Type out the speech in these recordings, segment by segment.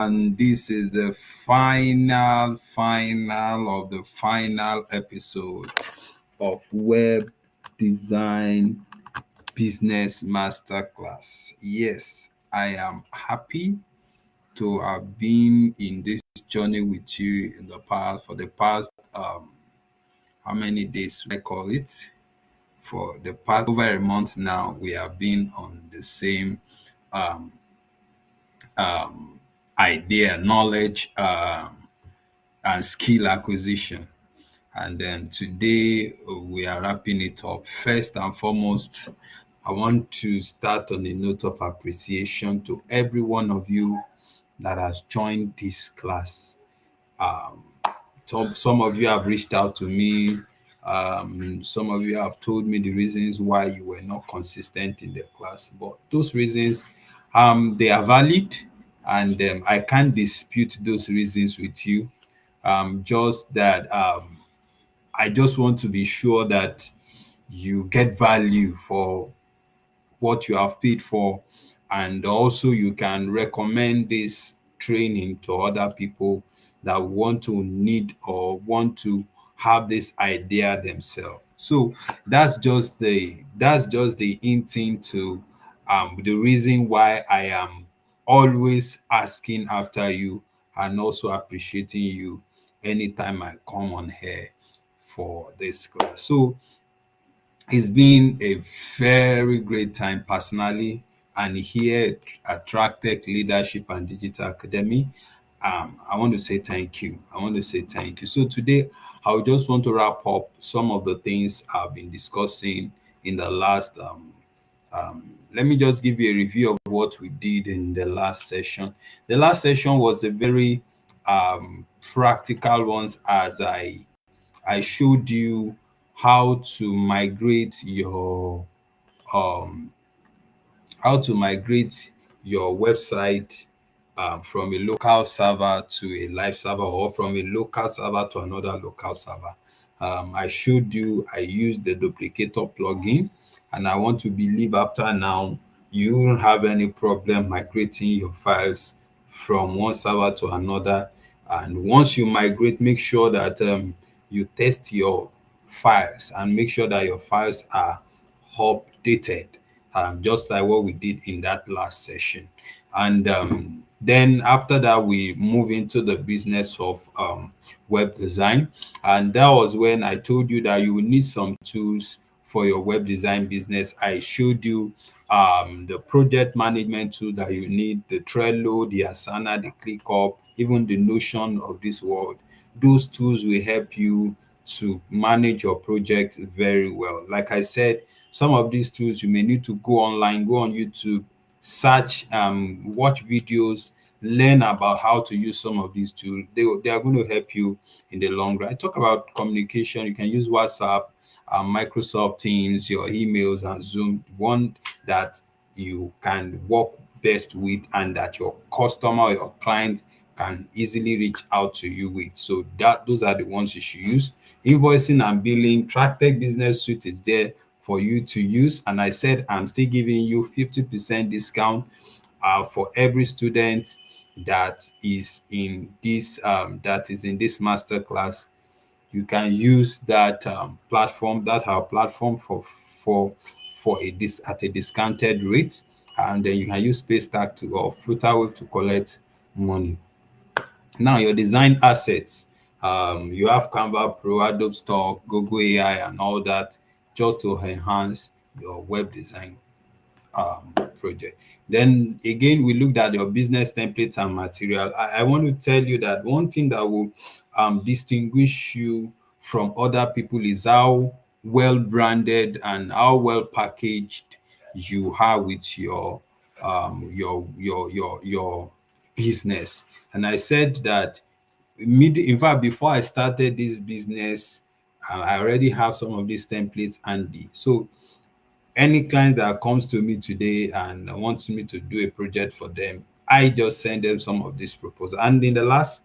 And this is the final of the final episode of Web Design Business Masterclass. Yes, I am happy to have been in this journey with you in the past for the past how many days I call it? For the past over a month now, we have been on the same um, idea, knowledge, and skill acquisition. And then today we are wrapping it up. First and foremost, I want to start on a note of appreciation to every one of you that has joined this class. Some of you have reached out to me. Some of you have told me the reasons why you were not consistent in the class, but those reasons, they are valid, and I can't dispute those reasons with you. Just that I just want to be sure that you get value for what you have paid for, and also you can recommend this training to other people that want to need or want to have this idea themselves. So that's just the intent to the reason why I am always asking after you and also appreciating you anytime I come on here for this class. So it's been a very great time personally, and here at Tractech Leadership and Digital Academy. I want to say thank you. I want to say thank you. So today, I would just want to wrap up some of the things I've been discussing in the last. Let me just give you a review of what we did in the last session. The last session was a very practical one, as I showed you how to migrate your um how to migrate your website from a local server to a live server, or from a local server to another local server. I showed you I used the duplicator plugin, and I want to believe after now you won't have any problem migrating your files from one server to another. And once you migrate, make sure that you test your files and make sure that your files are updated, just like what we did in that last session. And then after that, we move into the business of web design. And that was when I told you that you will need some tools for your web design business. I showed you the project management tool that you need, the Trello, the Asana, the ClickUp, even the Notion of this world. Those tools will help you to manage your project very well. Like I said, some of these tools you may need to go online, go on YouTube, search, watch videos, learn about how to use some of these tools. They are going to help you in the long run. I talk about communication. You can use WhatsApp, Microsoft Teams, your emails, and Zoom. One that you can work best with, and that your customer or your client can easily reach out to you with. So that those are the ones you should use. Invoicing and billing, TrackTech Business Suite is there for you to use. And I said I'm still giving you 50% discount for every student that is in this masterclass. You can use that platform, that our platform for at a discounted rate, and then you can use Space Tag to or Flutterwave to collect money. Now, your design assets, you have Canva Pro, Adobe Stock, Google AI, and all that, just to enhance your web design project. Then again, we looked at your business templates and material. I want to tell you that one thing that will distinguish you from other people is how well branded and how well packaged you are with your business. And I said that in fact, before I started this business, I already have some of these templates handy. So any client that comes to me today and wants me to do a project for them, I just send them some of these proposals. And in the last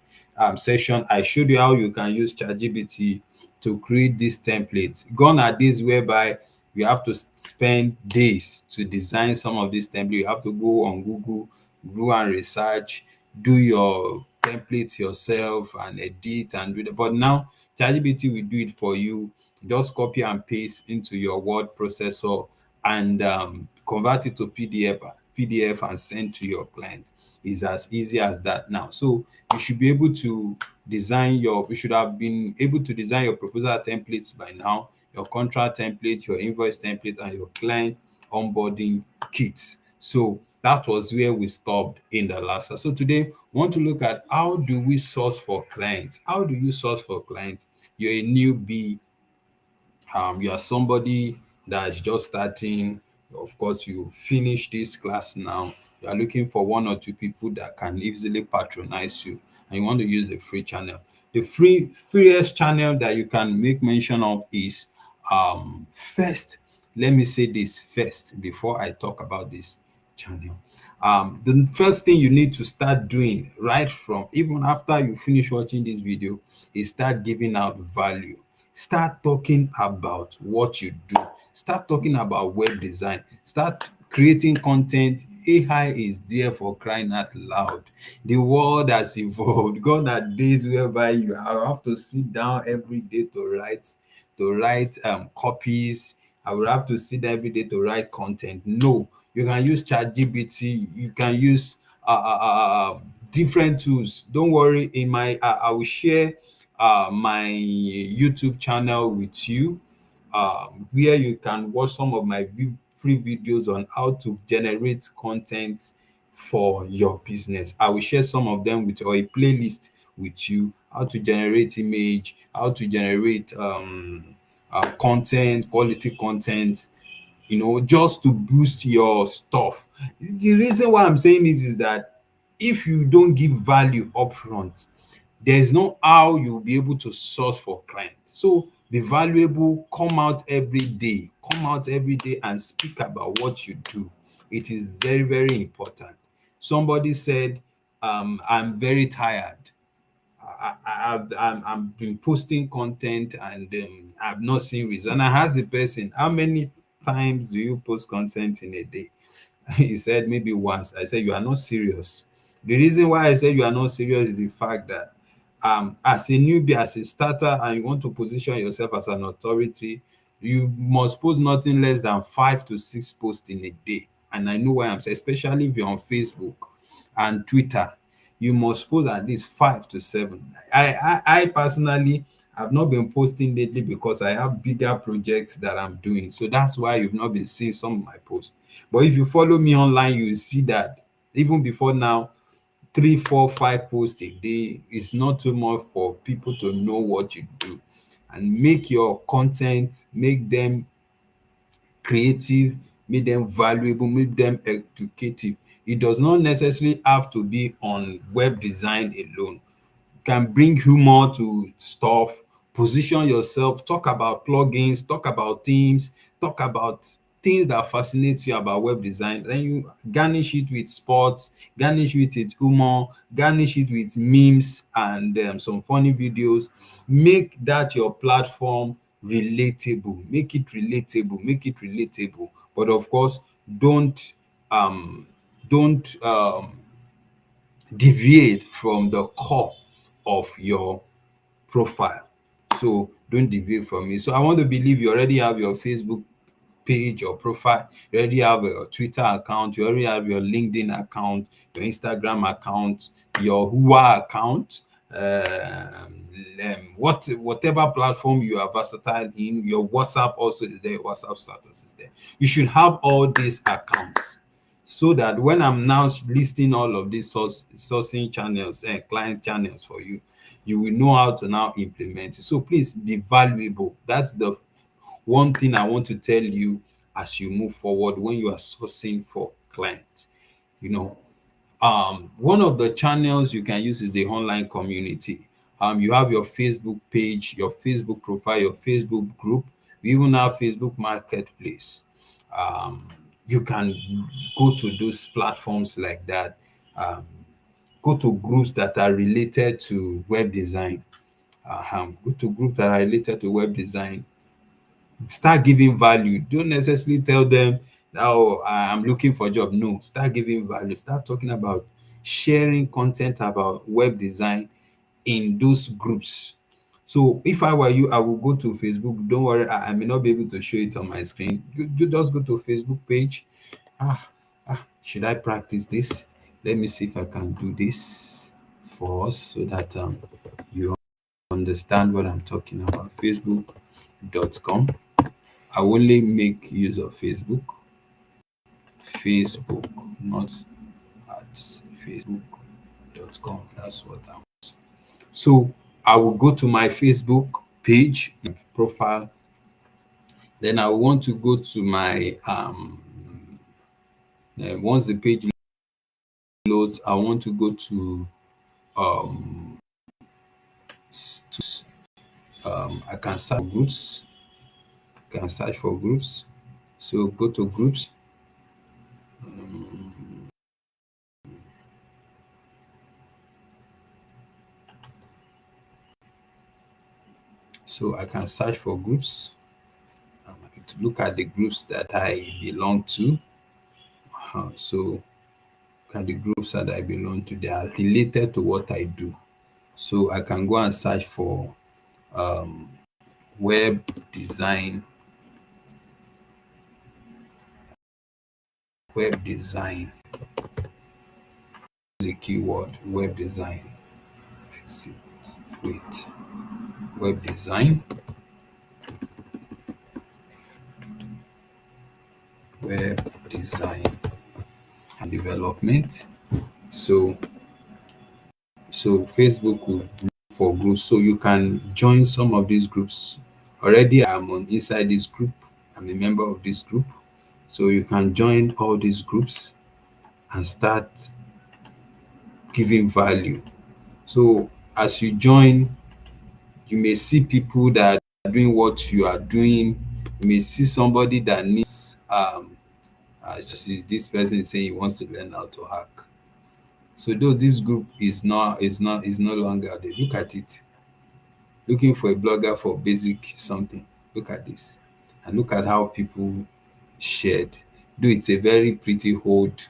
session, I showed you how you can use ChatGPT to create these templates. Gone are days whereby you have to spend days to design some of these templates. You have to go on Google, go and research, do your templates yourself and edit and do that. But now ChatGPT will do it for you. Just copy and paste into your word processor and convert it to PDF and send to your client. Is as easy as that now. So you should be able to you should have been able to design your proposal templates by now, your contract template, your invoice template, and your client onboarding kits. So that was where we stopped in the last. So today, we want to look at how do we source for clients? How do you source for clients? You're a newbie, you are somebody that's just starting. Of course, you finish this class now, you are looking for one or two people that can easily patronize you, and you want to use the free channel. The freest channel that you can make mention of is first, let me say this first before I talk about this channel. The first thing you need to start doing right from even after you finish watching this video is start giving out value. Start talking about what you do. Start talking about web design. Start creating content. AI is there for crying out loud. The world has evolved. Gone are days whereby you have to sit down every day to write copies. I will have to sit down every day to write content. No, you can use ChatGPT. You can use different tools. Don't worry. I will share my YouTube channel with you, where you can watch some of my free videos on how to generate content for your business. I will share some of them with or a playlist with you, how to generate image, how to generate content, quality content, just to boost your stuff. The reason why I'm saying this is that if you don't give value upfront, there's no how you'll be able to source for clients. So be valuable, come out every day and speak about what you do. It is very, very important. Somebody said, I'm very tired. I've been posting content and I've not seen results. And I asked the person, how many times do you post content in a day? He said maybe once. I said, you are not serious. The reason why I said you are not serious is the fact that as a newbie, as a starter, and you want to position yourself as an authority, you must post nothing less than 5 to 6 posts in a day. And I know why I'm saying, especially if you're on Facebook and Twitter, you must post at least 5 to 7. I personally have not been posting lately because I have bigger projects that I'm doing. So that's why you've not been seeing some of my posts. But if you follow me online, you will see that even before now, 3, 4, 5 posts a day is not too much for people to know what you do. And make your content, make them creative, make them valuable, make them educative. It does not necessarily have to be on web design alone. Can bring humor to stuff, position yourself, talk about plugins, talk about themes, talk about things that fascinates you about web design. Then you garnish it with sports, garnish it with humor, garnish it with memes and some funny videos. Make that your platform relatable. Make it relatable. Make it relatable. But of course, don't um don't deviate from the core of your profile. So don't deviate from it. So I want to believe you already have your Facebook page or profile, you already have your Twitter account, you already have your LinkedIn account, your Instagram account, your Hua account, whatever platform you are versatile in, your WhatsApp also is there, WhatsApp status is there. You should have all these accounts so that when I'm now listing all of these sourcing channels and client channels for you, you will know how to now implement it. So please be valuable. That's the one thing I want to tell you as you move forward when you are sourcing for clients. You know, one of the channels you can use is the online community. You have your Facebook page, your Facebook profile, your Facebook group. We even have Facebook Marketplace. Um, you can go to those platforms like that. Um, Go to groups that are related to web design. Go to groups that are related to web design. Start giving value. Don't necessarily tell them, oh, I'm looking for a job. No, start giving value. Start talking about sharing content about web design in those groups. So if I were you, I will go to Facebook. Don't worry, I may not be able to show it on my screen. You just go to Facebook page. Ah, should I practice this? Let me see if I can do this for us so that you understand what I'm talking about. Facebook.com. I only make use of Facebook. Facebook, not at facebook.com. That's what I'm. So I will go to my Facebook page, profile. Then I want to go to my once the page loads, I want to go to um I can search for groups. Can search for groups. So go to groups. So I can search for groups. To look at the groups that I belong to. So look at the groups that I belong to. They are related to what I do. So I can go and search for um, web design, web design. The keyword web design. Exit. Wait. Web design. Web design and development. So Facebook will look for groups. So you can join some of these groups. Already I'm on inside this group. I'm a member of this group. So you can join all these groups and start giving value. So as you join, you may see people that are doing what you are doing. You may see somebody that needs this person is saying he wants to learn how to hack. So though this group is no longer there, look at it. Looking for a blogger for basic something. Look at this. And look at how people shared. Though it's a very pretty old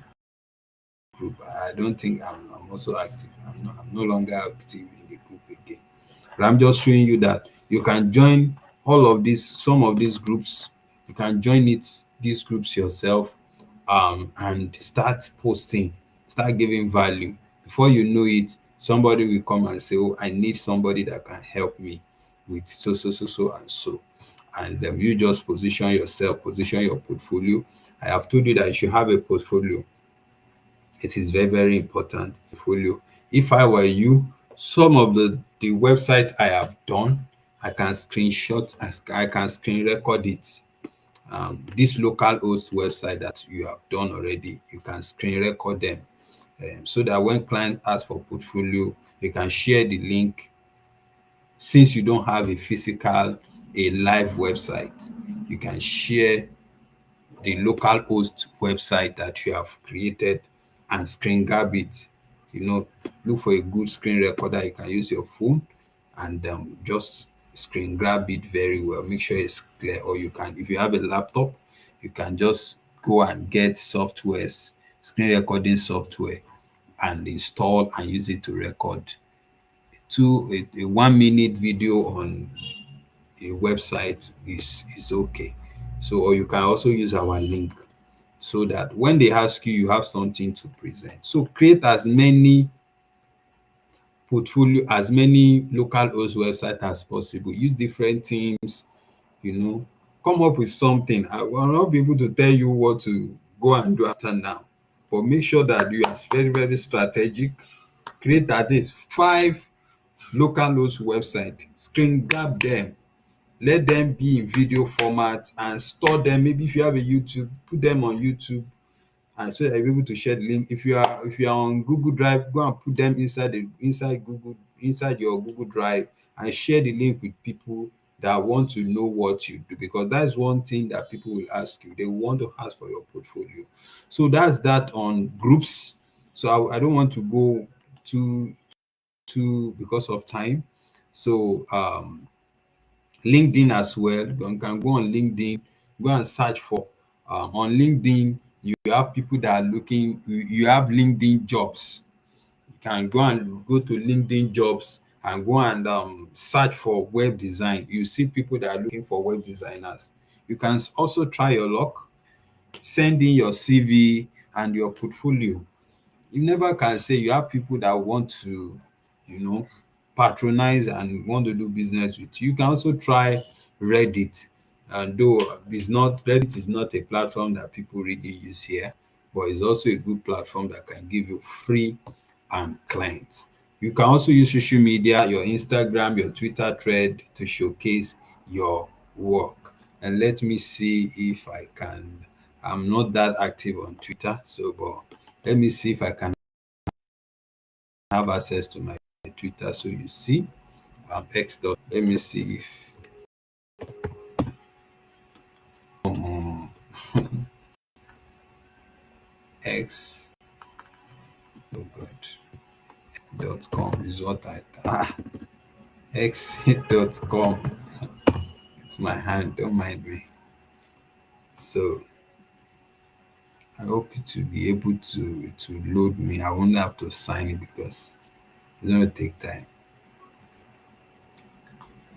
group. I don't think I'm also active. I'm no longer active in the group again. But I'm just showing you that you can join all of these, some of these groups. You can join these groups yourself, and start posting, start giving value. Before you know it, somebody will come and say, "Oh, I need somebody that can help me with so and so." And you just position yourself, position your portfolio. I have told you that you should have a portfolio. It is very, very important. Portfolio. If I were you, some of the website I have done, I can screenshot, I can screen record it. This local host website that you have done already, you can screen record them, so that when client asks for portfolio, you can share the link. Since you don't have a physical, a live website, you can share the local host website that you have created and screen grab it. Look for a good screen recorder. You can use your phone and just screen grab it very well. Make sure it's clear. Or you can, if you have a laptop, you can just go and get softwares, screen recording software, and install and use it to record a 1 minute video on a website is okay. So, or you can also use our link so that when they ask you, you have something to present. So create as many portfolio, as many local host websites as possible. Use different teams, you know, come up with something. I will not be able to tell you what to go and do after now, but make sure that you are very, very strategic. Create at least 5 local host websites, screen grab them, let them be in video format and store them. Maybe if you have a YouTube, put them on YouTube, and so that you're able to share the link. If you are on Google Drive, go and put them inside your Google Drive and share the link with people that want to know what you do, because that's one thing that people will ask you. They want to ask for your portfolio. So that's that on groups. So I don't want to go too because of time. So LinkedIn as well. You can go on LinkedIn, go and search for on LinkedIn. You have people that are looking. You have LinkedIn jobs. can go to LinkedIn jobs and go and search for web design. You see people that are looking for web designers. You can also try your luck, send in your CV and your portfolio. You never can say. You have people that want to, you know, patronize and want to do business with you. You can also try Reddit. And though it's not Reddit is not a platform that people really use here, but it's also a good platform that can give you free clients. You can also use social media, your Instagram, your Twitter thread to showcase your work. And let me see if I can. I'm not that active on Twitter, so but let me see if I can have access to my Twitter. So you see, X dot. Let me see if um, X. Oh God, .com is what I X dot com. It's my hand. Don't mind me. So I hope to be able to load me. I won't have to sign it because it's gonna take time.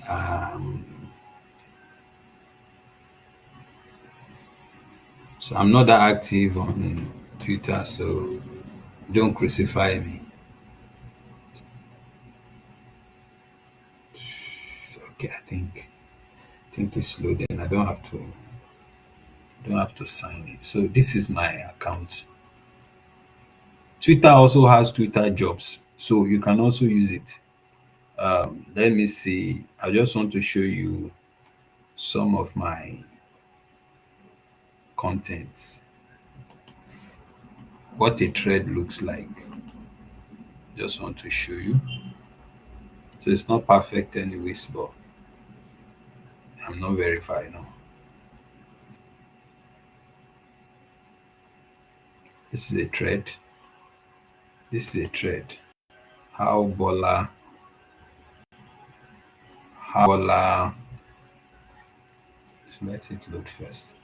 Um, so I'm not that active on Twitter, so don't crucify me. Okay, I think it's loading. I don't have to sign in. So this is my account. Twitter also has Twitter jobs, so you can also use it. Let me see. I just want to show you some of my contents, what a thread looks like. Just want to show you. So it's not perfect anyways, but I'm not verified now. This is a thread. This is a thread. How Bola, how Bola. So let it load first.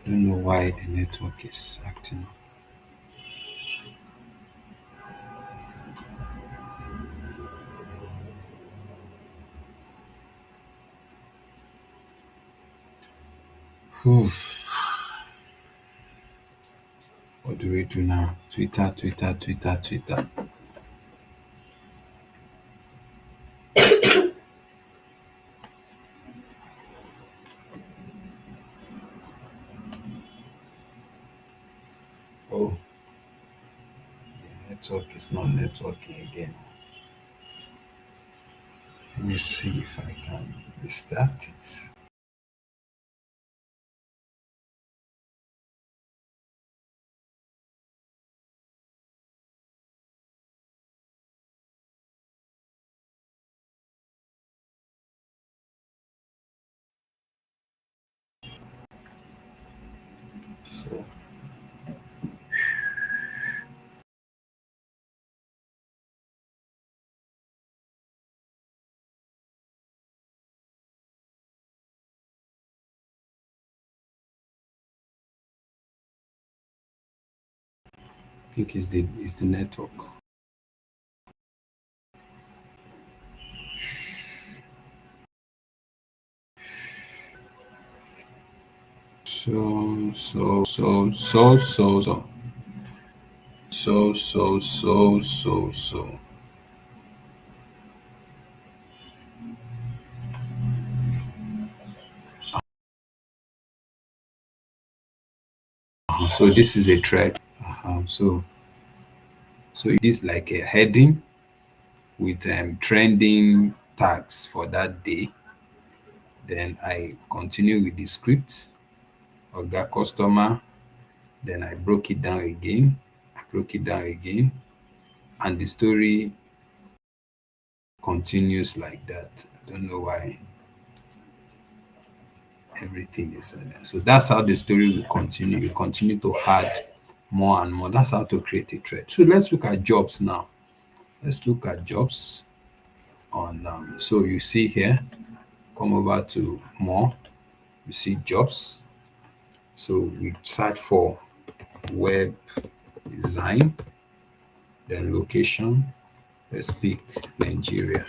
I don't know why the network is acting up. Whew. What do we do now? Twitter, Twitter, Twitter, Twitter. Oh, the network is not networking again. Let me see if I can restart it. So, I think it's the network. So. So this is a thread. So it is like a heading with trending tags for that day. Then I continue with the script. Oga customer. Then I broke it down again. I broke it down again. and the story continues like that. I don't know why everything is so that's how the story will continue. You continue to add more and more. That's how to create a thread. So let's look at jobs now. Let's look at jobs on so you see here, come over to more, you see jobs. So we search for web design, then location. Let's pick Nigeria.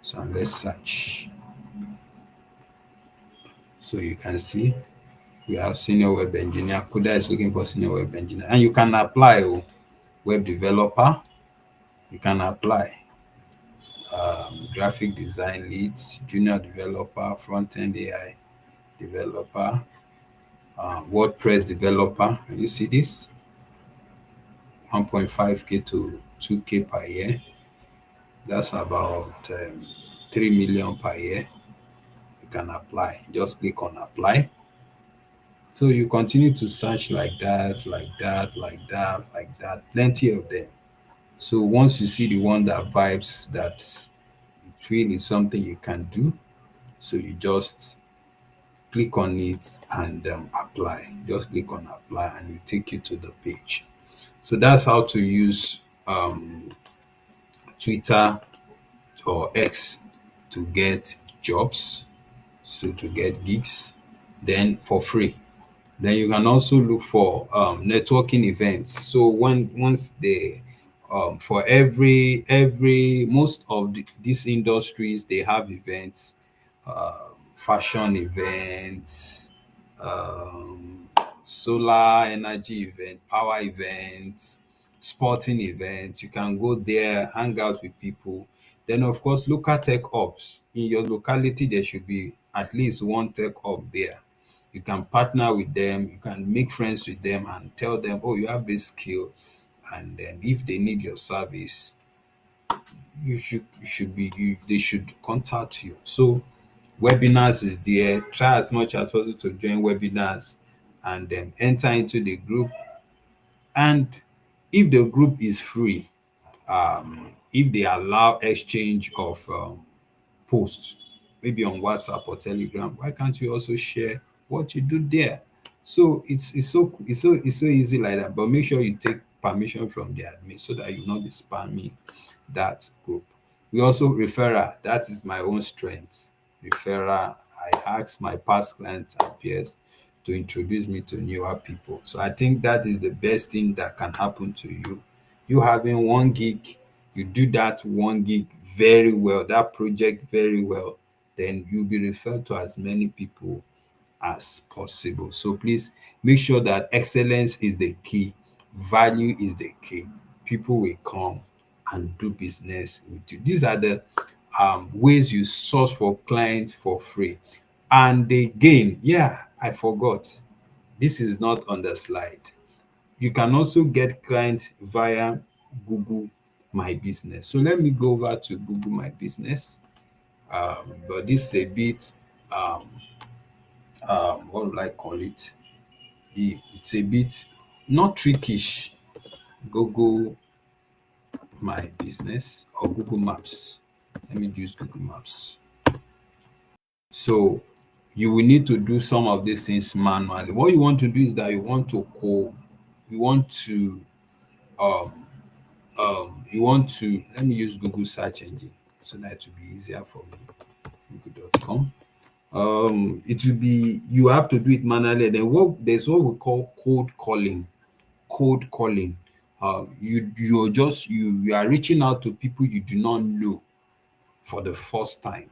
So let's search. So you can see we have senior web engineer. Kuda is looking for senior web engineer. And you can apply web developer. You can apply graphic design leads, junior developer, front end AI developer, WordPress developer. You see this 1.5K to 2K per year. That's about 3 million per year. You can apply. Just click on apply. So you continue to search like that, like that, like that, like that. Plenty of them. So once you see the one that vibes, that it really is something you can do, so you just click on it and apply. Just click on apply and it take you to the page. So that's how to use Twitter or X to get jobs, so to get gigs, then for free. Then you can also look for networking events. So when once they for every most of these industries, they have events, fashion events, um, solar energy event, power events, sporting events. You can go there, hang out with people. Then, of course, local tech ops. In your locality, there should be at least one tech op there. You can partner with them, you can make friends with them and tell them, oh, you have this skill. And then if they need your service, you should be you they should contact you. So webinars is there. Try as much as possible to join webinars and then enter into the group. And if the group is free, if they allow exchange of posts, maybe on WhatsApp or Telegram, why can't you also share what you do there? So it's so easy like that. But make sure you take permission from the admin so that you will not be spamming that group. We also referral. That is my own strength. Referral. I ask my past clients and peers to introduce me to newer people. So I think that is the best thing that can happen to you. You having 1 gig, you do that 1 gig very well, that project very well, then you'll be referred to as many people as possible. So please make sure that excellence is the key, value is the key. People will come and do business with you. These are the ways you source for clients for free. And again, yeah, I forgot. This is not on the slide. You can also get clients via Google My Business. So let me go over to Google My Business. But this is a bit what would I call it? It's a bit not trickish. Google My Business or Google Maps. Let me use Google Maps. So you will need to do some of these things manually. What you want to do is that you want to um you want to let me use Google search engine so that it will be easier for me. Google.com. It will be you have to do it manually. Then there's what we call cold calling. Cold calling. You are reaching out to people you do not know for the first time.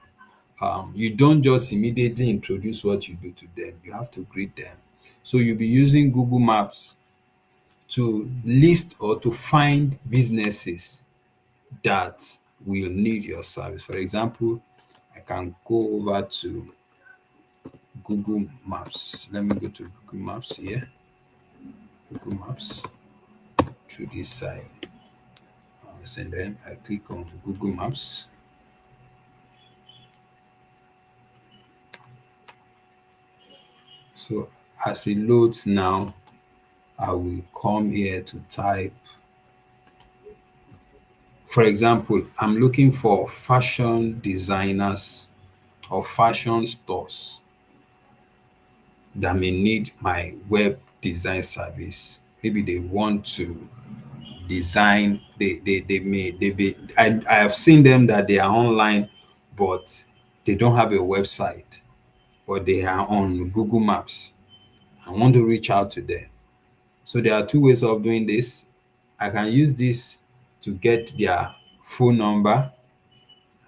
You don't just immediately introduce what you do to them. You have to greet them. So you'll be using Google Maps to list or to find businesses that will need your service. For example, I can go over to Google Maps. Let me go to Google Maps here. Google Maps through this side. And then I click on Google Maps. So as it loads now, I will come here to type For example, I'm looking for fashion designers or fashion stores that may need my web design service. Maybe they want to design, I have seen them that they are online, but they don't have a website, but they are on Google Maps. I want to reach out to them. So there are two ways of doing this. I can use this to get their phone number.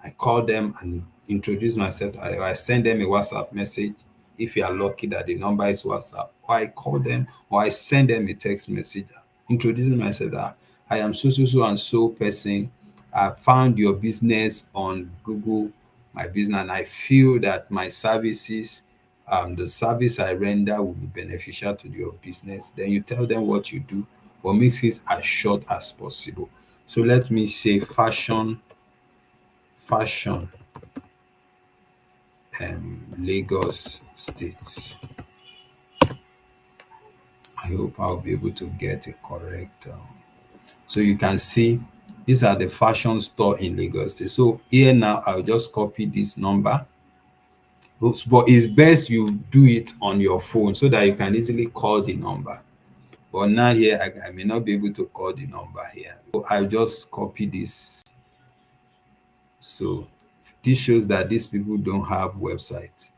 I call them and introduce myself. I send them a WhatsApp message if you are lucky that the number is WhatsApp. Or I call them or I send them a text message introducing myself that I am so so so and so person. I found your business on Google, my business, and I feel that my services, the service I render will be beneficial to your business. Then you tell them what you do, but makes it as short as possible. So let me say fashion Lagos State. I hope I'll be able to get a correct. So you can see these are the fashion store in Lagos State. So here now I'll just copy this number. Oops, but it's best you do it on your phone so that you can easily call the number. But now here I may not be able to call the number here. So I'll just copy this. So this shows that these people don't have website.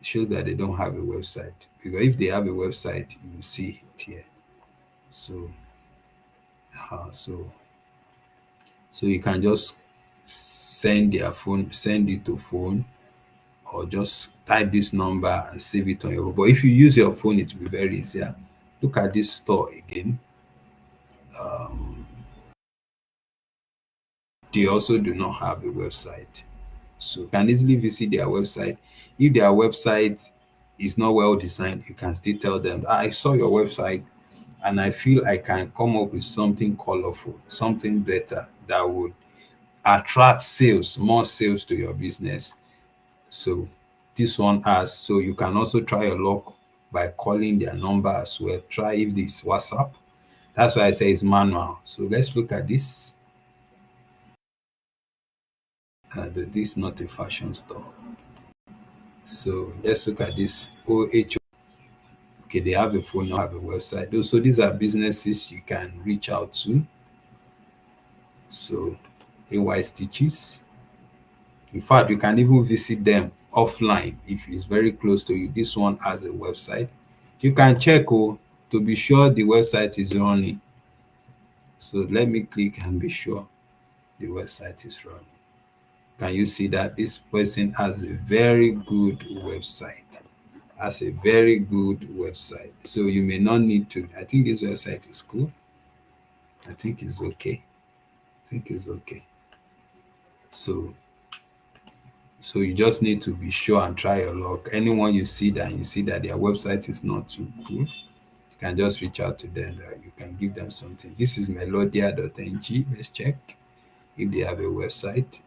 It shows that they don't have a website, because if they have a website you will see it here. So so you can just send it to phone, or just type this number and save it on your phone. But if you use your phone it will be very easier. Look at this store again. They also do not have a website, so you can easily visit their website. If their website is not well designed, you can still tell them, I saw your website and I feel I can come up with something colorful, something better that would attract sales, more sales to your business. So this one has, so you can also try your luck by calling their number as well. Try if this WhatsApp. That's why I say it's manual. So let's look at this. This is not a fashion store. So let's look at this OH. Okay, they have a phone, not have a website. So these are businesses you can reach out to. So AY Stitches. In fact, you can even visit them offline if it's very close to you. This one has a website. You can check to be sure the website is running. So let me click and be sure the website is running. Can you see that this person has a very good website? Has a very good website. So you may not need to. I think this website is cool. I think it's okay. I think it's okay. So you just need to be sure and try your luck. Anyone you see that their website is not too good, you can just reach out to them. You can give them something. This is melodia.ng. Let's check if they have a website.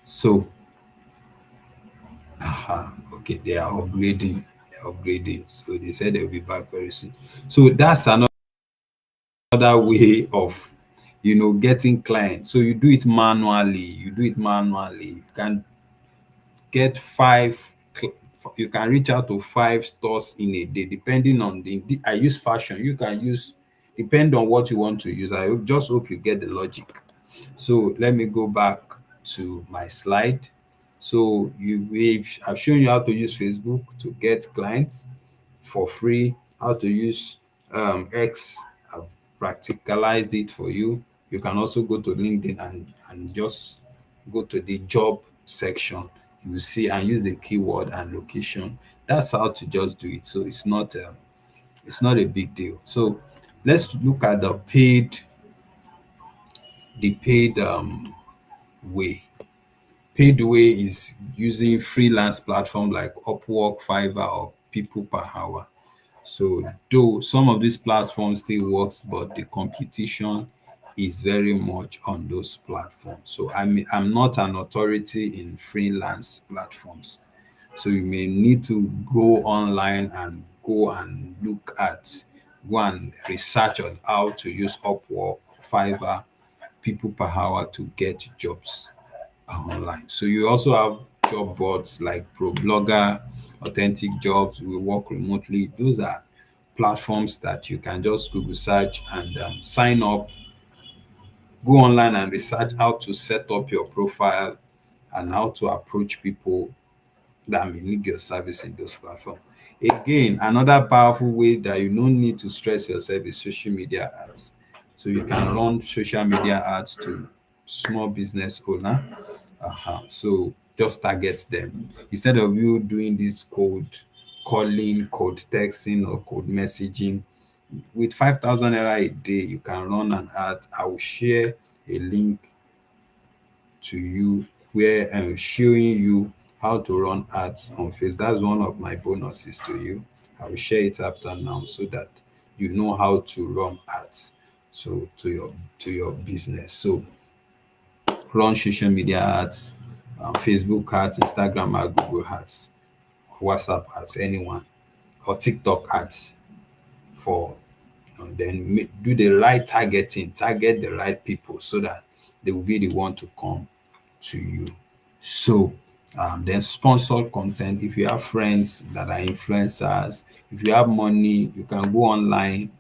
So, okay, they are upgrading. They're upgrading. So they said they'll be back very soon. So that's another way of getting clients. So you do it manually. You can get you can reach out to 5 stores in a day, depending on I use fashion. You can use, depend on what you want to use. Just hope you get the logic. So let me go back to my slide. So I've shown you how to use Facebook to get clients for free, how to use X. I've practicalized it for you. You can also go to LinkedIn and just go to the job section. You will see and use the keyword and location. That's how to just do it. So it's not a big deal. So let's look at the paid way. Paid way is using freelance platform like Upwork, Fiverr, or People per Hour. So though some of these platforms still works, but the competition is very much on those platforms. So I'm not an authority in freelance platforms. So you may need to go online and go and look at go and research on how to use Upwork, Fiverr, people per hour to get jobs online. So you also have job boards like ProBlogger, Authentic Jobs, We Work Remotely. Those are platforms that you can just Google search and sign up, go online and research how to set up your profile and how to approach people that may need your service in those platforms. Again, another powerful way that you don't need to stress yourself is social media ads. So you can run social media ads to small business owner. So just target them instead of you doing this cold calling, cold texting, or cold messaging. With 5,000 naira a day, you can run an ad. I will share a link to you where I'm showing you how to run ads on Facebook. That's one of my bonuses to you. I will share it after now so that you know how to run ads so to your business. So run social media ads, Facebook ads, Instagram ads, Google ads, WhatsApp ads, anyone, or TikTok ads for then do the right targeting, target the right people so that they will be the one to come to you. So then sponsor content. If you have friends that are influencers, if you have money, you can go online.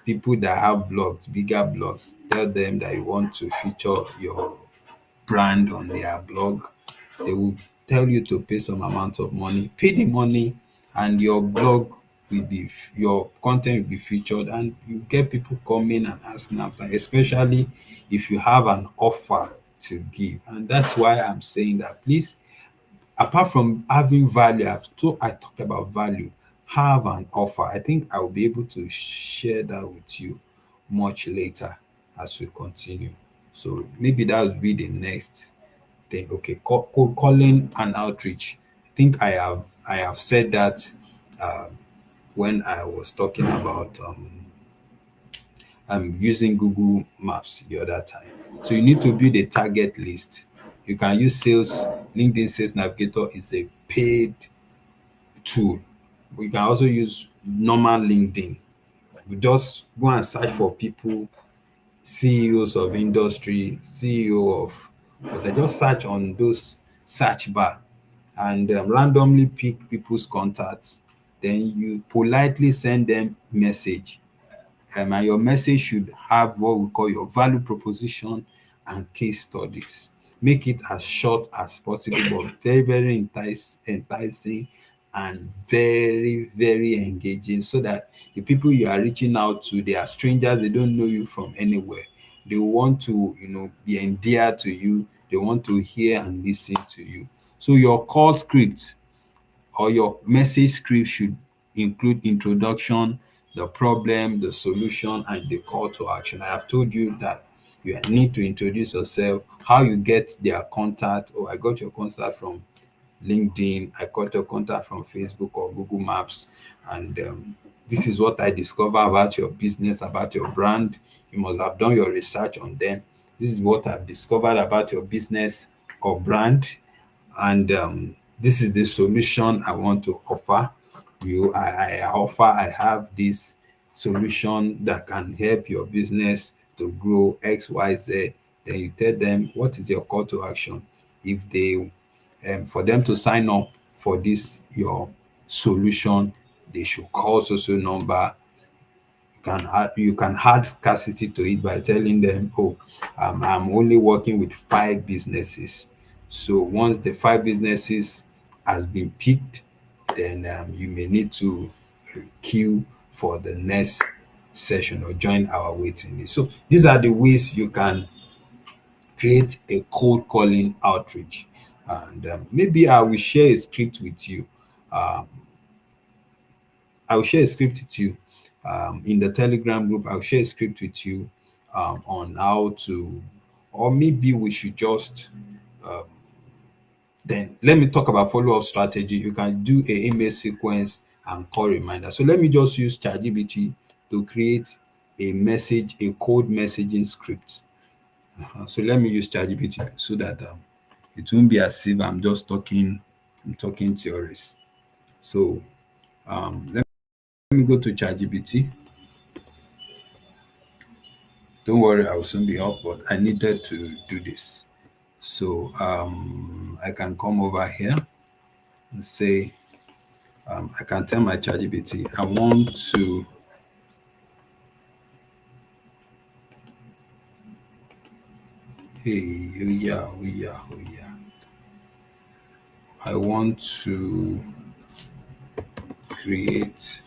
People that have blogs, bigger blogs, tell them that you want to feature your brand on their blog. They will tell you to pay some amount of money, pay the money, and your blog will be your content will be featured, and you get people coming and asking after, especially if you have an offer to give. And that's why I'm saying that please, apart from having value, I talked about value, have an offer. I think I will be able to share that with you much later as we continue. So maybe that would be the next thing. Okay, cold calling and outreach. I think I have said that when I was talking about using Google Maps the other time. So you need to build a target list. You can use sales. LinkedIn Sales Navigator is a paid tool. But you can also use normal LinkedIn. You just go and search for people, CEOs of industry, CEO of, but I just search on those search bar and randomly pick people's contacts. Then you politely send them message, and your message should have what we call your value proposition and case studies. Make it as short as possible, but very, very enticing and very, very engaging so that the people you are reaching out to, they are strangers, they don't know you from anywhere. They want to, be endeared to you. They want to hear and listen to you. So your call script or your message script should include introduction, the problem, the solution, and the call to action. I have told you that you need to introduce yourself, how you get their contact. Oh, I got your contact from LinkedIn, I got your contact from Facebook or Google Maps, and this is what I discover about your business, about your brand. You must have done your research on them. This is what I've discovered about your business or brand, and this is the solution I want to offer you. I have this solution that can help your business to grow XYZ. Then you tell them what is your call to action. If they For them to sign up for this your solution, they should call social number. You can add scarcity to it by telling them, oh, I'm only working with 5 businesses. So once the 5 businesses has been picked, then you may need to queue for the next session or join our waiting list. So these are the ways you can create a cold calling outreach. And maybe I will share a script with you. Um, I will share a script with you in the Telegram group. I'll share a script with you on how to, or maybe we should just then let me talk about follow-up strategy. You can do a email sequence and call reminder. So let me just use ChatGPT to create a cold messaging script. So let me use ChatGPT so that it won't be as if I'm talking theories. So let me go to ChatGPT. Don't worry, I will soon be up, but I needed to do this. So I can come over here and say, I can tell my ChatGPT, I want to, hey, oh yeah, oh yeah, oh yeah. I want to create,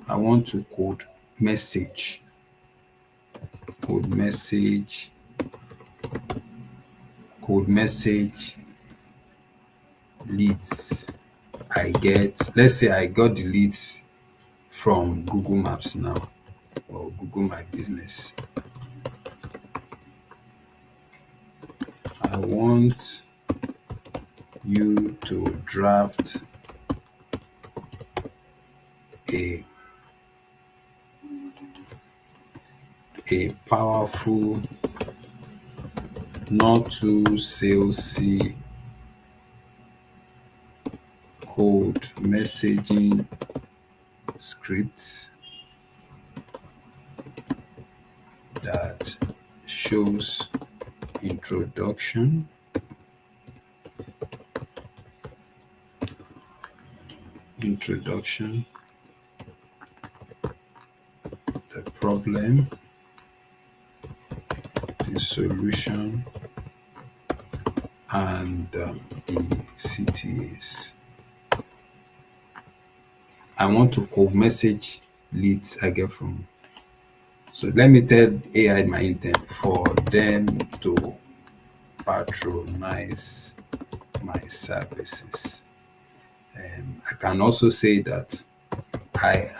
I want to message, code message, code message leads I get. Let's say I got the leads from Google Maps now or Google My Business. I want you to draft a powerful, not too salesy code messaging script that shows introduction, introduction, the problem, the solution, and the CTAs. I want to code message leads I get from. So let me tell AI my intent for them to patronize my services. I can also say that I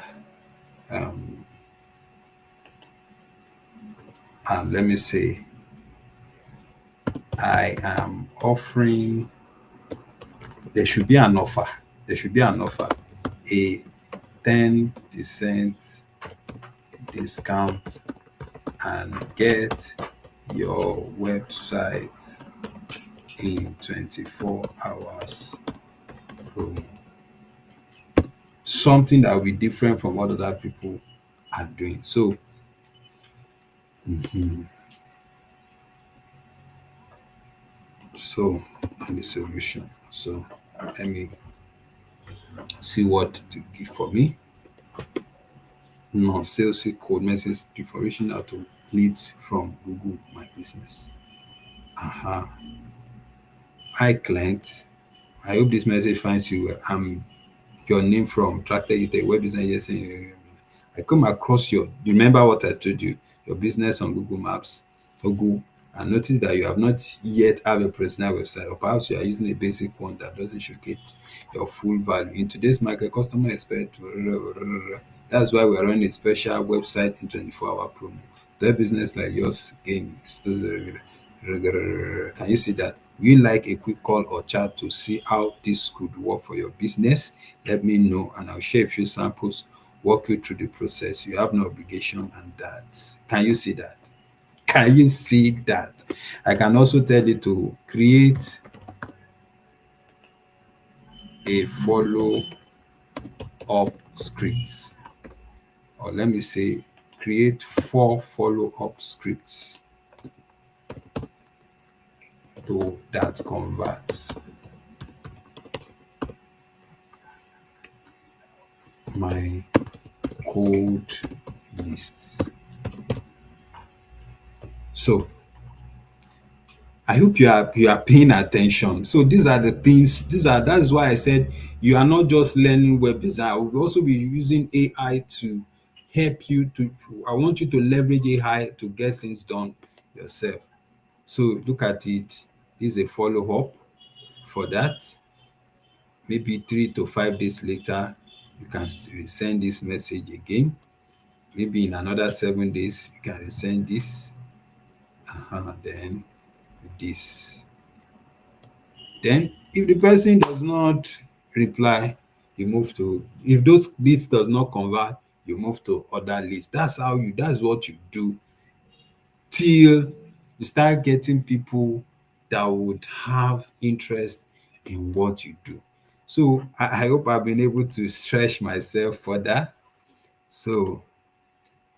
let me say I am offering. There should be an offer. There should be an offer. A 10% discount and get your website in 24 hours promo. Something that will be different from what other people are doing. So, so and the solution. So let me see what to give for me. Non-sales code message information out to leads from Google My Business. Hi client. I hope this message finds you well. I'm your name from Tractor Youth, web design. Yes, I come across you remember what I told you, your business on Google Maps, Google, and notice that you have not yet have a personal website, or perhaps you are using a basic one that doesn't showcase your full value. In today's market, customer expect. That's why we're running a special website in 24-hour promo. Their business like yours game. Can you see that? We like a quick call or chat to see how this could work for your business. Let me know and I'll share a few samples, walk you through the process. You have no obligation and that. Can you see that? Can you see that? I can also tell you to create a follow up scripts, or let me say, create 4 follow up scripts to that converts my code lists. So I hope you are paying attention. So these are the things, that's why I said you are not just learning web design. We'll also be using AI to help you to. I want you to leverage AI to get things done yourself. So look at it. This is a follow-up for that. Maybe 3 to 5 days later, you can resend this message again. Maybe in another 7 days, you can resend this. Then this. Then if the person does not reply, you move to, if those leads does not convert, you move to other leads. That's what you do till you start getting people that would have interest in what you do. So I hope I've been able to stretch myself further. So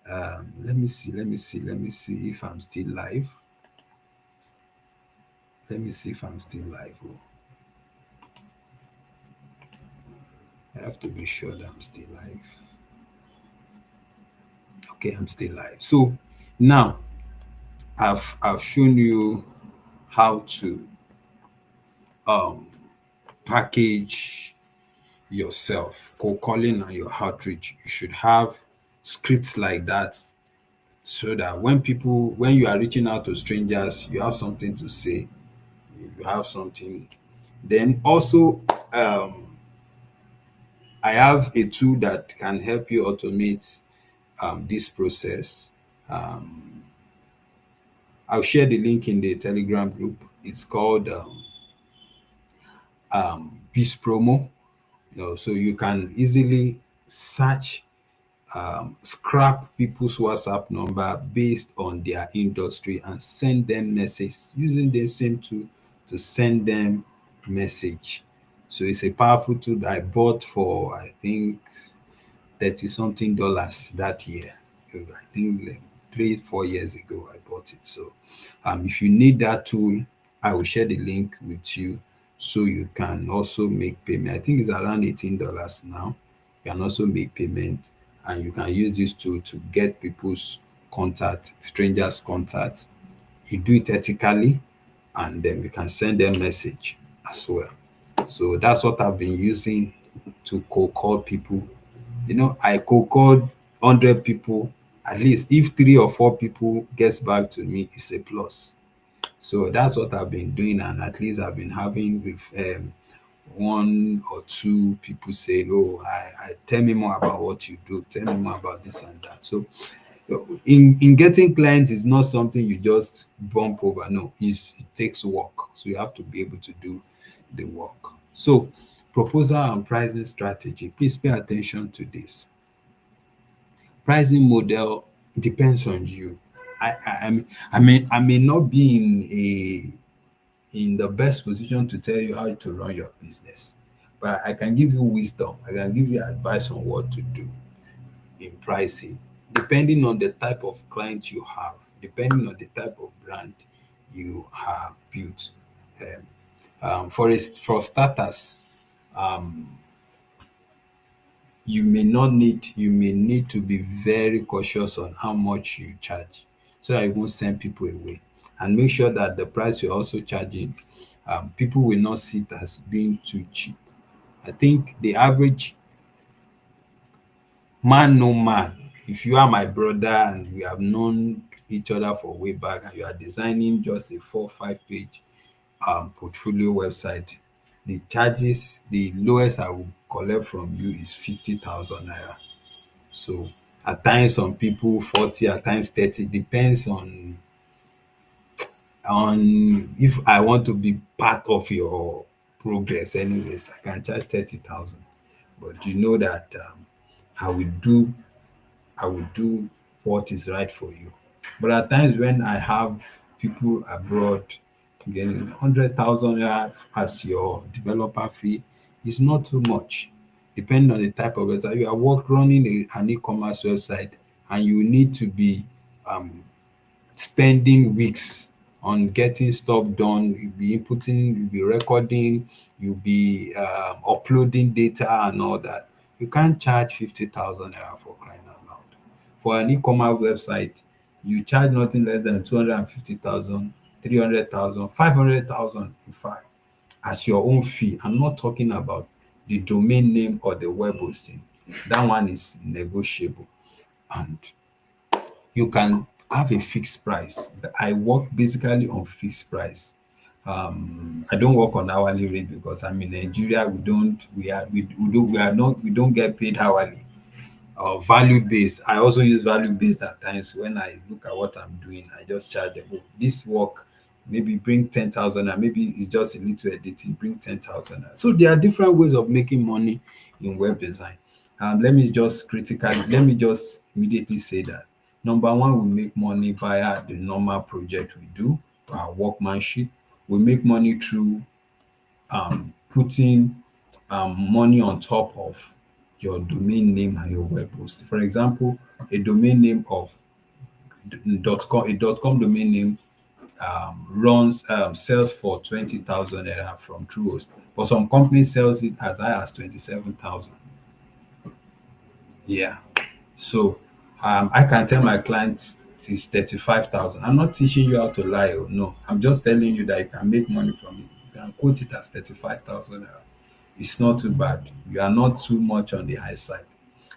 Let me see if I'm still live. Let me see if I'm still live. Oh, I have to be sure that I'm still live. Okay, I'm still live. So now I've shown you how to um package yourself, cold calling and your outreach. You should have scripts like that so that when you are reaching out to strangers, you have something to say, you have something. Then also, I have a tool that can help you automate this process. I'll share the link in the Telegram group. It's called Peace Promo. So you can easily search, scrap people's WhatsApp number based on their industry and send them message using the same tool to send them message. So it's a powerful tool that I bought for, I think, 30 something dollars that year. I think like 3 4 years ago I bought it. So if you need that tool, I will share the link with you so you can also make payment. I think it's around $18 now. You can also make payment, and you can use this tool to get people's contact, strangers contact. You do it ethically, and then you can send them message as well. So that's what I've been using to cold call people. I cold called 100 people. At least if 3 or 4 people gets back to me, it's a plus. So that's what I've been doing, and at least I've been having with 1 or 2 people saying, "Oh, I tell me more about what you do. Tell me more about this and that." So in getting clients is not something you just bump over. No, it takes work. So you have to be able to do the work. So proposal and pricing strategy. Please pay attention to this. Pricing model depends on you. I may not be in the best position to tell you how to run your business, but I can give you wisdom. I can give you advice on what to do in pricing, depending on the type of client you have, depending on the type of brand you have built. For starters, you may need to be very cautious on how much you charge so that you won't send people away, and make sure that the price you're also charging, people will not see it as being too cheap. I think the average man no man, if you are my brother and we have known each other for way back and you are designing just a 4 5 page portfolio website, the lowest I will collect from you is 50,000 naira. So at times some people 40, at times 30, depends on if I want to be part of your progress. Anyways, I can charge 30,000, but you know that I will do I will do what is right for you. But at times when I have people abroad getting 100,000 naira as your developer fee, is not too much. Depending on the type of website you are running an e-commerce website, and you need to be um, spending weeks on getting stuff done. You'll be inputting, you'll be recording, you'll be uploading data and all that. You can't charge 50,000 naira for crying out loud. For an e-commerce website, you charge nothing less than 250,000, 300,000, 500,000. In fact, as your own fee. I'm not talking about the domain name or the web hosting. That one is negotiable. And you can have a fixed price. I work basically on fixed price. I don't work on hourly rate because I'm in Nigeria. We don't get paid hourly or value based. I also use value based at times. When I look at what I'm doing, I just charge them. Oh, this work maybe bring 10,000, and maybe it's just a little editing, bring 10,000. So there are different ways of making money in web design. Let me just immediately say that number one, we make money via the normal project we do, our workmanship. We make money through putting money on top of your domain name and your web host. For example, a domain name of .com, a .com domain name runs sells for 20,000 naira from Truehost, but some companies sells it as high as 27,000. Yeah. So I can tell my clients it is 35,000. I'm not teaching you how to lie. Or no, I'm just telling you that you can make money from it. You can quote it as 35,000 naira. It's not too bad. You are not too much on the high side.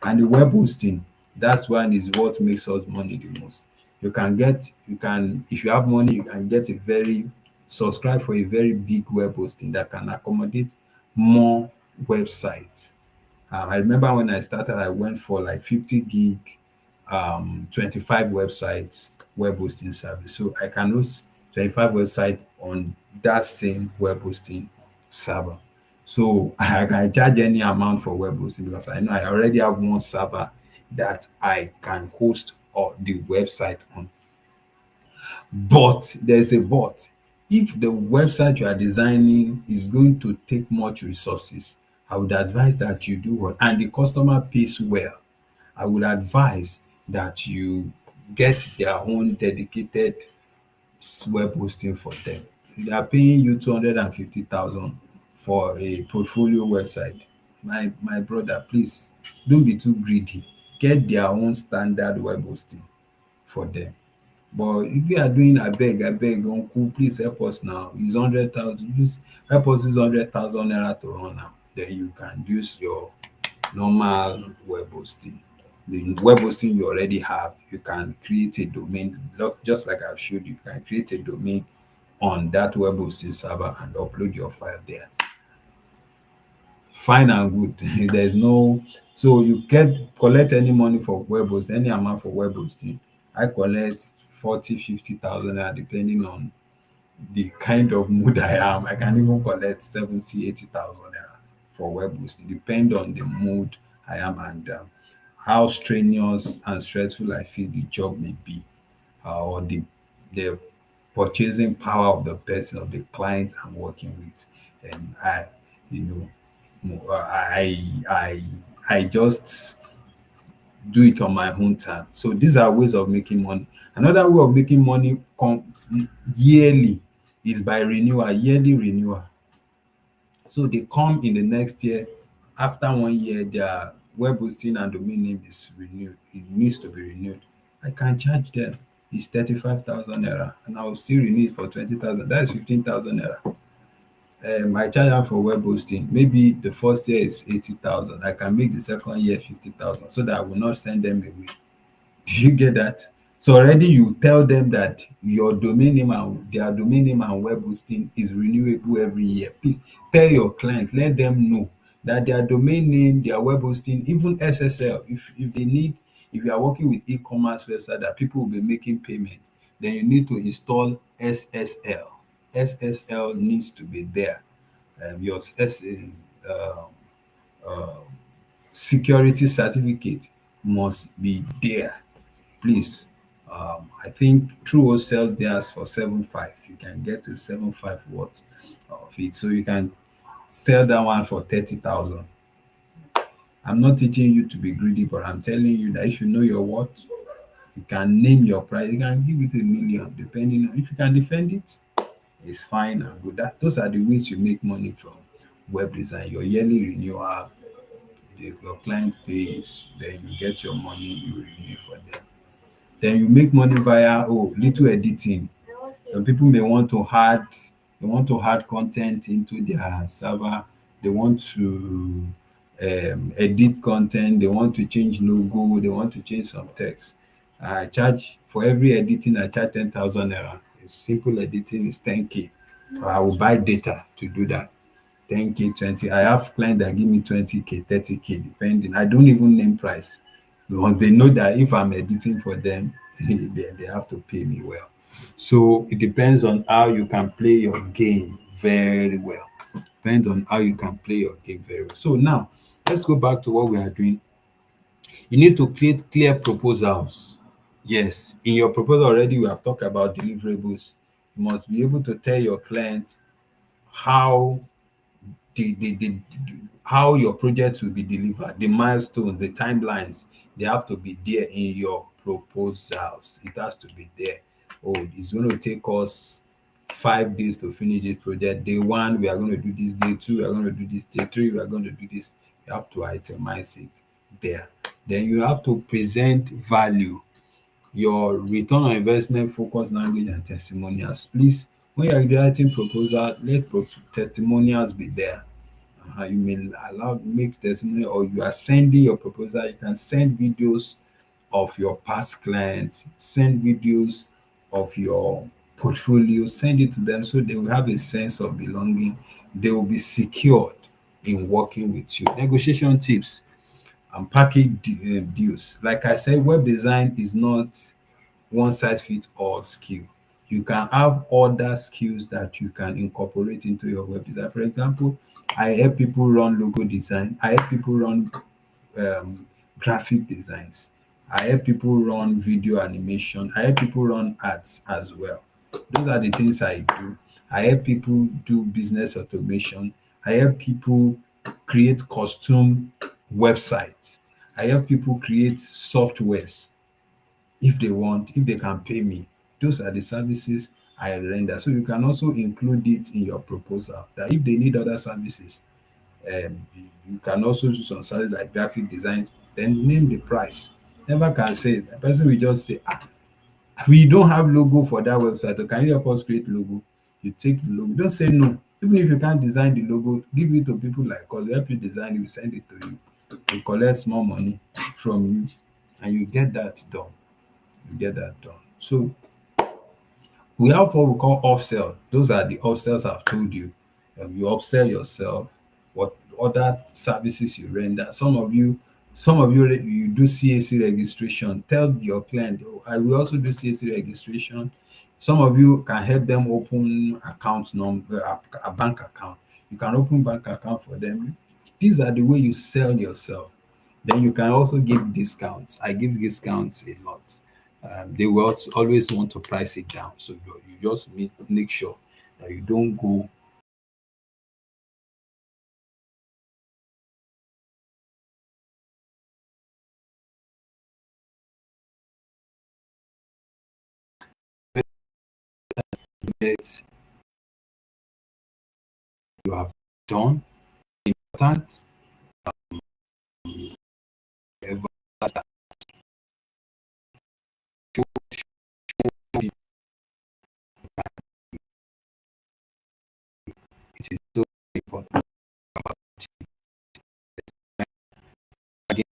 And the web hosting, that one is what makes us money the most. You can, if you have money, you can get a very, subscribe for a very big web hosting that can accommodate more websites. I remember when I started, I went for like 50 gig, 25 websites, web hosting service. So I can host 25 websites on that same web hosting server. So I can charge any amount for web hosting because I know I already have one server that I can host all the website on. But there's a but. If the website you are designing is going to take much resources, I would advise that you do what, and the customer pays well, I would advise that you get their own dedicated web hosting for them. They are paying you 250,000 for a portfolio website. My brother, please don't be too greedy. Get their own standard web hosting for them. But if you are doing abeg uncle please help us now, it's 100,000, use help us use 100,000 naira to run am, then you can use your normal web hosting. The web hosting you already have, you can create a domain, just like I've showed you, you can create a domain on that web hosting server and upload your file there. Fine and good. There's no, so you get collect any money for web hosting, any amount for web hosting. I collect 40, 50,000 naira depending on the kind of mood I am. I can even collect 70, 80,000 naira for web hosting, depend on the mood I am and how strenuous and stressful I feel the job may be, or the purchasing power of the person, of the client I'm working with. And I, you know, I I just do it on my own time. So these are ways of making money. Another way of making money yearly is by renewal, yearly renewal. So they come in the next year. After 1 year, their web hosting and domain name is renewed. It needs to be renewed. I can charge them. It's 35,000 naira, and I will still renew it for 20,000. That is 15,000 naira. I charge am for web hosting. Maybe the first year is 80,000. I can make the second year 50,000 so that I will not send them away. Do you get that? So already you tell them that your domain name and their domain name and web hosting is renewable every year. Please tell your client, let them know that their domain name, their web hosting, even SSL, if they need, if you are working with e-commerce website that people will be making payment, then you need to install SSL. SSL needs to be there. Your uh, uh, security certificate must be there. Please, I think Trueos sell theirs for 7.5. You can get a 7.5 worth of it, so you can sell that one for 30,000. I'm not teaching you to be greedy, but I'm telling you that if you know your worth, you can name your price. You can give it 1 million, depending on if you can defend it. It's fine and good. Those are the ways you make money from web design. Your yearly renewal, your client pays, then you get your money, you renew for them. Then you make money via little editing. Some people may want to add, they want to add content into their server, they want to edit content, they want to change logo, they want to change some text. I charge for every editing, I charge 10,000 naira. A simple editing is 10K. I will buy data to do that. 10K, 20. I have clients that give me 20K, 30K, depending. I don't even name price. Because they know that if I'm editing for them, they have to pay me well. So it depends on how you can play your game very well. Depends on how you can play your game very well. So now let's go back to what we are doing. You need to create clear proposals. Yes, in your proposal already we have talked about deliverables. You must be able to tell your client how the how your project will be delivered, the milestones, the timelines, they have to be there in your proposals. It has to be there. Oh, it's going to take us 5 days to finish this project. Day one, we are going to do this. Day two, we are going to do this. Day three, we are going to do this. You have to itemize it there. Then you have to present value, your return on investment, focus language, and testimonials. Please, when you are writing proposal, let testimonials be there. You may allow make testimony, or you are sending your proposal. You can send videos of your past clients, send videos of your portfolio, send it to them so they will have a sense of belonging. They will be secured in working with you. Negotiation tips and package deals. Like I said, web design is not one size fits all skill. You can have other skills that you can incorporate into your web design. For example, I help people run logo design. I help people run um, graphic designs. I help people run video animation. I help people run ads as well. Those are the things I do. I help people do business automation. I help people create custom websites. I help people create softwares if they want, if they can pay me. Those are the services I render. So you can also include it in your proposal that if they need other services, you can also do some service like graphic design, then name the price. Never can say, the person will just say, ah, we don't have logo for that website, or can you help us create logo? You take the logo, don't say no. Even if you can't design the logo, give it to people like us, we help you design it, we send it to you, we collect small money from you, and you get that done. You get that done. So we have what we call upsell. Those are the upsells I've told you. You upsell yourself, what other services you render. Some of you you do CAC registration. Tell your client, oh, I will also do CAC registration. Some of you can help them open account number, a bank account. You can open bank account for them. These are the way you sell yourself. Then you can also give discounts. I give discounts a lot. They will always want to price it down. So you just make sure that you don't go get you have done important ever start. Show people it is so important. Again,